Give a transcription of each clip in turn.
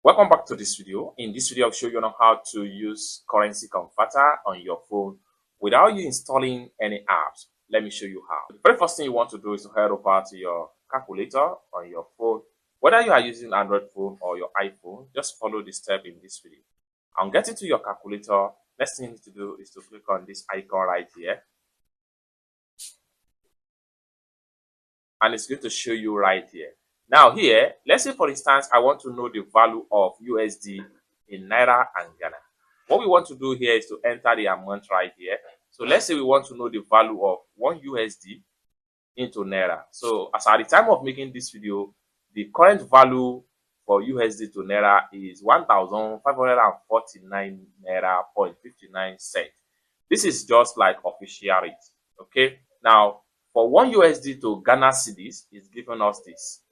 Welcome back to this video. In this video, I'll show you on how to use currency converter on your phone without you installing any apps. Let me show you how. The very first thing you want to do is to head over to your calculator on your phone. Whether you are using Android phone or your iPhone, just follow the step in this video. On getting to your calculator, next thing you need to do is to click on this icon right here. And it's going to show you right here. Now here, let's say for instance, I want to know the value of USD in Naira and Ghana. What we want to do here is to enter the amount right here. So let's say we want to know the value of 1 USD into Naira. So as at the time of making this video, the current value for USD to Naira is 1,549 Naira 0.59 cents. This is just like official rate. Okay. Now, for 1 USD to Ghana cedis, it's giving us this.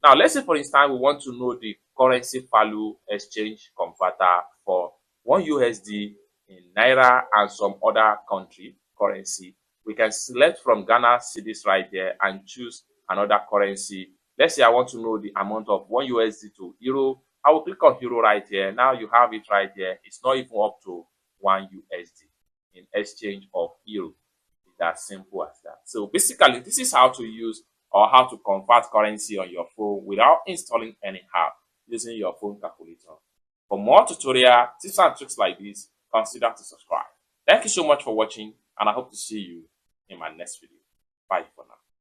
Now, let's say, for instance, we want to know the currency value exchange converter for 1 USD in Naira and some other country currency. We can select from Ghana cedis right there and choose another currency. Let's say I want to know the amount of 1 USD to Euro. I will click on Euro right here. Now you have it right there. It's not even up to 1 USD in exchange of Euro. It's as simple as that. So basically, this is how to use or how to convert currency on your phone without installing any app using your phone calculator. For more tutorial tips and tricks like this, consider to subscribe. Thank you so much for watching, and I hope to see you in my next video. Bye for now.